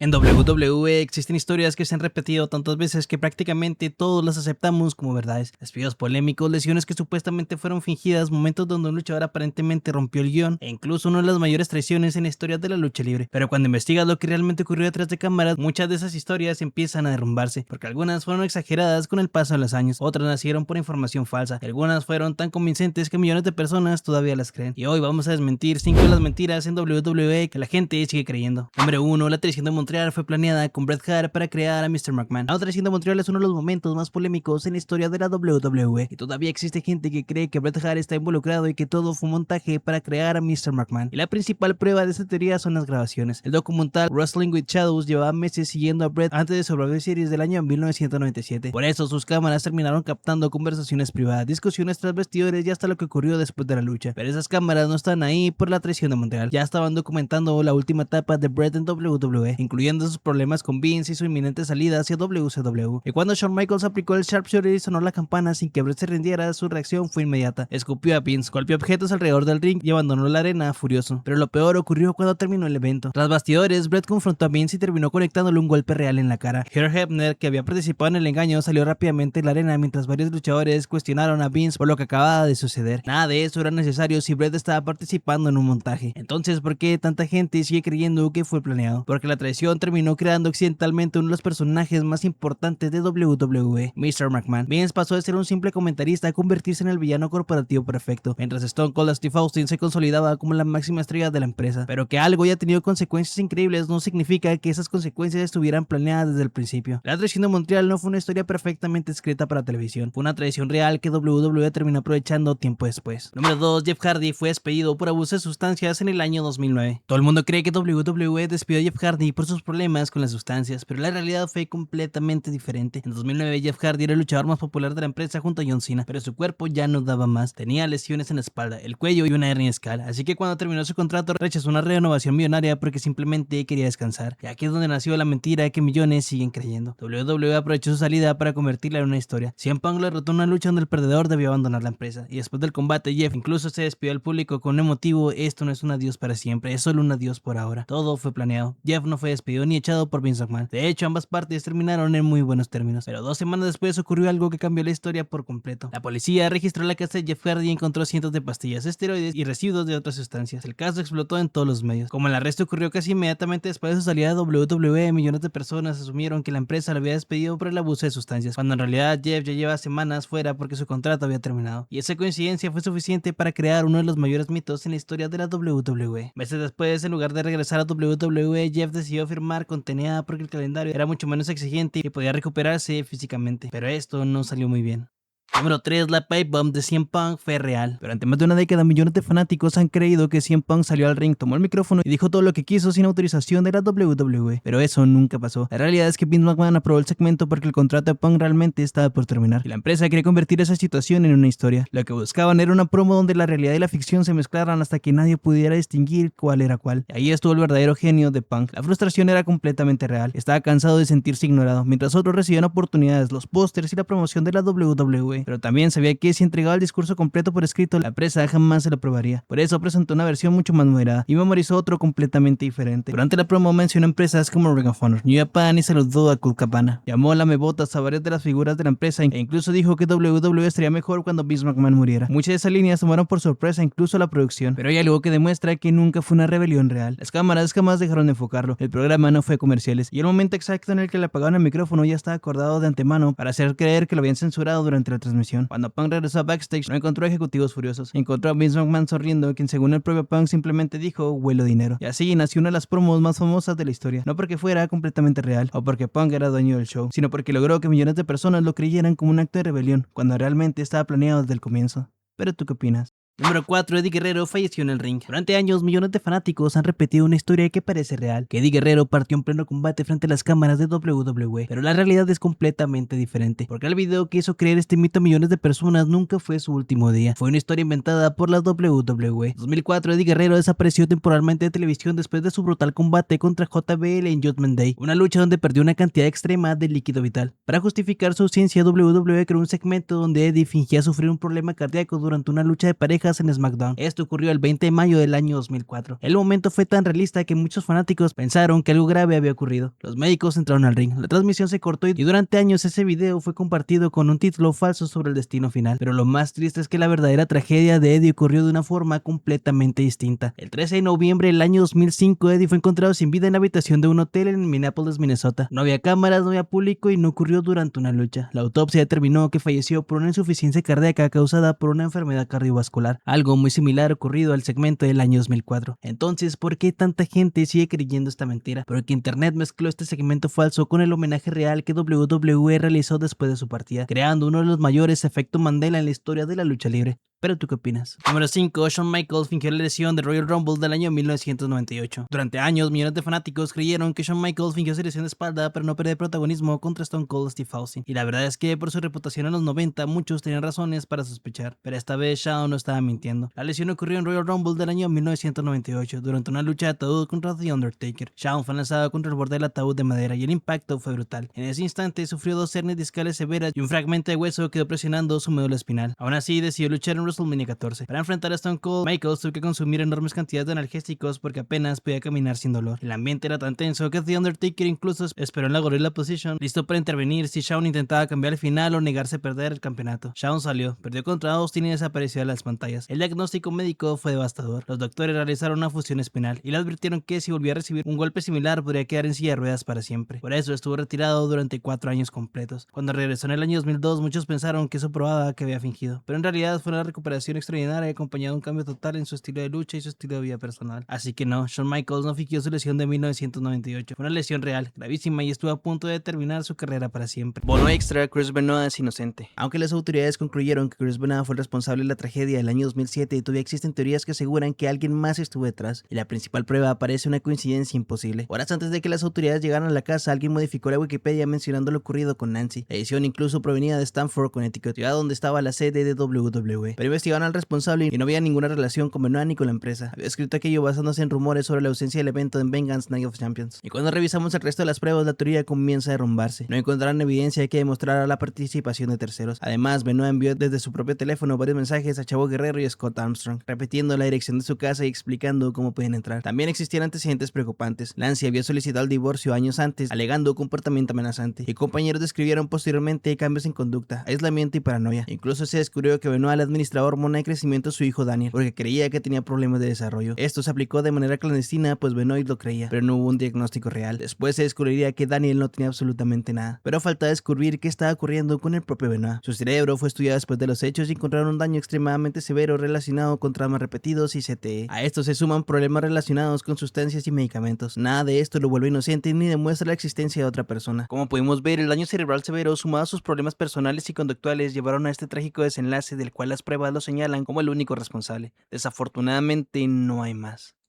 En WWE existen historias que se han repetido tantas veces que prácticamente todos las aceptamos como verdades. Despidos polémicos, lesiones que supuestamente fueron fingidas, momentos donde un luchador aparentemente rompió el guión e incluso una de las mayores traiciones en la historia de la lucha libre. Pero cuando investigas lo que realmente ocurrió detrás de cámaras, muchas de esas historias empiezan a derrumbarse, porque algunas fueron exageradas con el paso de los años, otras nacieron por información falsa y algunas fueron tan convincentes que millones de personas todavía las creen. Y hoy vamos a desmentir 5 de las mentiras en WWE que la gente sigue creyendo. Número 1. La traición de Montreal fue planeada con Bret Hart para crear a Mr. McMahon. La traición de Montreal es uno de los momentos más polémicos en la historia de la WWE y todavía existe gente que cree que Bret Hart está involucrado y que todo fue un montaje para crear a Mr. McMahon. Y la principal prueba de esta teoría son las grabaciones. El documental Wrestling with Shadows llevaba meses siguiendo a Bret antes de Survivor Series del año 1997. Por eso sus cámaras terminaron captando conversaciones privadas, discusiones tras vestidores y hasta lo que ocurrió después de la lucha. Pero esas cámaras no están ahí por la traición de Montreal. Ya estaban documentando la última etapa de Bret en WWE, incluyendo sus problemas con Vince y su inminente salida hacia WCW. Y cuando Shawn Michaels aplicó el sharpshooter y sonó la campana sin que Bret se rindiera, su reacción fue inmediata. Escupió a Vince, golpeó objetos alrededor del ring y abandonó la arena furioso. Pero lo peor ocurrió cuando terminó el evento. Tras bastidores, Bret confrontó a Vince y terminó conectándole un golpe real en la cara. Hugh Hefner, que había participado en el engaño, salió rápidamente de la arena mientras varios luchadores cuestionaron a Vince por lo que acababa de suceder. Nada de eso era necesario si Bret estaba participando en un montaje. Entonces, ¿por qué tanta gente sigue creyendo que fue planeado? Porque la traición terminó creando accidentalmente uno de los personajes más importantes de WWE, Mr. McMahon. Vince pasó de ser un simple comentarista a convertirse en el villano corporativo perfecto, mientras Stone Cold Steve Austin se consolidaba como la máxima estrella de la empresa. Pero que algo haya tenido consecuencias increíbles no significa que esas consecuencias estuvieran planeadas desde el principio. La traición de Montreal no fue una historia perfectamente escrita para televisión, fue una traición real que WWE terminó aprovechando tiempo después. Número 2. Jeff Hardy fue despedido por abuso de sustancias en el año 2009. Todo el mundo cree que WWE despidió a Jeff Hardy por sus problemas con las sustancias, pero la realidad fue completamente diferente. En 2009 Jeff Hardy era el luchador más popular de la empresa junto a John Cena, pero su cuerpo ya no daba más. Tenía lesiones en la espalda, el cuello y una hernia discal, así que cuando terminó su contrato rechazó una renovación millonaria porque simplemente quería descansar. Y aquí es donde nació la mentira que millones siguen creyendo. WWE aprovechó su salida para convertirla en una historia. CM Punk lo derrotó en una lucha donde el perdedor debió abandonar la empresa, y después del combate Jeff incluso se despidió al público con un emotivo: esto no es un adiós para siempre, es solo un adiós por ahora. Todo fue planeado. Jeff no fue despedido ni echado por Vince McMahon. De hecho, ambas partes terminaron en muy buenos términos, pero 2 semanas después ocurrió algo que cambió la historia por completo. La policía registró la casa de Jeff Hardy y encontró cientos de pastillas, esteroides y residuos de otras sustancias. El caso explotó en todos los medios. Como el arresto ocurrió casi inmediatamente después de su salida de WWE, millones de personas asumieron que la empresa lo había despedido por el abuso de sustancias, cuando en realidad Jeff ya lleva semanas fuera porque su contrato había terminado. Y esa coincidencia fue suficiente para crear uno de los mayores mitos en la historia de la WWE. Meses después, en lugar de regresar a WWE, Jeff decidió firmar con TNA porque el calendario era mucho menos exigente y podía recuperarse físicamente. Pero esto no salió muy bien. Número 3. La pipe bomb de CM Punk fue real. Durante más de una década, millones de fanáticos han creído que CM Punk salió al ring, tomó el micrófono y dijo todo lo que quiso sin autorización de la WWE. Pero eso nunca pasó. La realidad es que Vince McMahon aprobó el segmento porque el contrato de Punk realmente estaba por terminar. Y la empresa quería convertir esa situación en una historia. Lo que buscaban era una promo donde la realidad y la ficción se mezclaran hasta que nadie pudiera distinguir cuál era cuál. Y ahí estuvo el verdadero genio de Punk. La frustración era completamente real. Estaba cansado de sentirse ignorado, mientras otros recibían oportunidades, los pósters y la promoción de la WWE. Pero también sabía que si entregaba el discurso completo por escrito, la empresa jamás se lo aprobaría. Por eso presentó una versión mucho más moderada y memorizó otro completamente diferente. Durante la promo mencionó empresas como Ring of Honor, New Japan y saludó a Colt Cabana. Llamó lamebotas a varias de las figuras de la empresa e incluso dijo que WWE estaría mejor cuando Vince McMahon muriera. Muchas de esas líneas tomaron por sorpresa incluso la producción, pero hay algo que demuestra que nunca fue una rebelión real. Las cámaras jamás dejaron de enfocarlo, el programa no fue comerciales y el momento exacto en el que le apagaron el micrófono ya estaba acordado de antemano para hacer creer que lo habían censurado durante la transmisión. Cuando Punk regresó a backstage, no encontró ejecutivos furiosos. Encontró a Vince McMahon sonriendo, quien según el propio Punk simplemente dijo: huelo dinero. Y así nació una de las promos más famosas de la historia. No porque fuera completamente real, o porque Punk era dueño del show, sino porque logró que millones de personas lo creyeran como un acto de rebelión, cuando realmente estaba planeado desde el comienzo. ¿Pero tú qué opinas? Número 4. Eddie Guerrero falleció en el ring. Durante años, millones de fanáticos han repetido una historia que parece real, que Eddie Guerrero partió en pleno combate frente a las cámaras de WWE, pero la realidad es completamente diferente, porque el video que hizo creer este mito a millones de personas nunca fue su último día. Fue una historia inventada por la WWE. En 2004, Eddie Guerrero desapareció temporalmente de televisión después de su brutal combate contra JBL en Judgment Day, una lucha donde perdió una cantidad extrema de líquido vital. Para justificar su ausencia, WWE creó un segmento donde Eddie fingía sufrir un problema cardíaco durante una lucha de pareja bajas en SmackDown. Esto ocurrió el 20 de mayo del año 2004. El momento fue tan realista que muchos fanáticos pensaron que algo grave había ocurrido. Los médicos entraron al ring, la transmisión se cortó y durante años ese video fue compartido con un título falso sobre el destino final. Pero lo más triste es que la verdadera tragedia de Eddie ocurrió de una forma completamente distinta. El 13 de noviembre del año 2005, Eddie fue encontrado sin vida en la habitación de un hotel en Minneapolis, Minnesota. No había cámaras, no había público y no ocurrió durante una lucha. La autopsia determinó que falleció por una insuficiencia cardíaca causada por una enfermedad cardiovascular, algo muy similar ocurrido al segmento del año 2004. Entonces, ¿por qué tanta gente sigue creyendo esta mentira? Porque internet mezcló este segmento falso con el homenaje real que WWE realizó después de su partida, creando uno de los mayores efectos Mandela en la historia de la lucha libre. ¿Pero tú qué opinas? Número 5. Shawn Michaels fingió la lesión del Royal Rumble del año 1998. Durante años, millones de fanáticos creyeron que Shawn Michaels fingió su lesión de espalda para no perder protagonismo contra Stone Cold Steve Austin. Y la verdad es que por su reputación en los 90, muchos tenían razones para sospechar. Pero esta vez Shawn no estaba mintiendo. La lesión ocurrió en Royal Rumble del año 1998, durante una lucha de ataúd contra The Undertaker. Shawn fue lanzado contra el borde del ataúd de madera y el impacto fue brutal. En ese instante sufrió 2 hernias discales severas y un fragmento de hueso quedó presionando su médula espinal. Aún así, decidió luchar en WrestleMania 14. Para enfrentar a Stone Cold, Michaels tuvo que consumir enormes cantidades de analgésicos porque apenas podía caminar sin dolor. El ambiente era tan tenso que The Undertaker incluso esperó en la Gorilla Position, listo para intervenir si Shawn intentaba cambiar el final o negarse a perder el campeonato. Shawn salió, perdió contra Austin y desapareció de las pantallas. El diagnóstico médico fue devastador. Los doctores realizaron una fusión espinal y le advirtieron que si volvía a recibir un golpe similar podría quedar en silla de ruedas para siempre. Por eso estuvo retirado durante 4 años completos. Cuando regresó en el año 2002, muchos pensaron que eso probaba que había fingido, pero en realidad fue una recuperación extraordinaria y acompañado de un cambio total en su estilo de lucha y su estilo de vida personal. Así que no, Shawn Michaels no fingió su lesión de 1998. Fue una lesión real, gravísima y estuvo a punto de terminar su carrera para siempre. Bono extra, Chris Benoit es inocente. Aunque las autoridades concluyeron que Chris Benoit fue el responsable de la tragedia del año 2007, todavía existen teorías que aseguran que alguien más estuvo detrás, y la principal prueba parece una coincidencia imposible. Horas antes de que las autoridades llegaran a la casa, alguien modificó la Wikipedia mencionando lo ocurrido con Nancy. La edición incluso provenía de Stamford, Connecticut, ciudad donde estaba la sede de WWE. Pero investigaron al responsable y no había ninguna relación con Benoit ni con la empresa. Había escrito aquello basándose en rumores sobre la ausencia del evento en Vengeance Night of Champions. Y cuando revisamos el resto de las pruebas, la teoría comienza a derrumbarse. No encontraron evidencia que demostrara la participación de terceros. Además, Benoit envió desde su propio teléfono varios mensajes a Chavo Guerrero y Scott Armstrong, repitiendo la dirección de su casa y explicando cómo podían entrar. También existían antecedentes preocupantes. Lance había solicitado el divorcio años antes, alegando comportamiento amenazante, y compañeros describieron posteriormente cambios en conducta, aislamiento y paranoia. Incluso se descubrió que Benoit le administraba hormona de crecimiento a su hijo Daniel, porque creía que tenía problemas de desarrollo. Esto se aplicó de manera clandestina, pues Benoit lo creía, pero no hubo un diagnóstico real. Después se descubriría que Daniel no tenía absolutamente nada, pero falta descubrir qué estaba ocurriendo con el propio Benoit. Su cerebro fue estudiado después de los hechos y encontraron un daño extremadamente severo relacionado con traumas repetidos y CTE. A esto se suman problemas relacionados con sustancias y medicamentos. Nada de esto lo vuelve inocente ni demuestra la existencia de otra persona. Como pudimos ver, el daño cerebral severo sumado a sus problemas personales y conductuales llevaron a este trágico desenlace del cual las pruebas lo señalan como el único responsable. Desafortunadamente no hay más.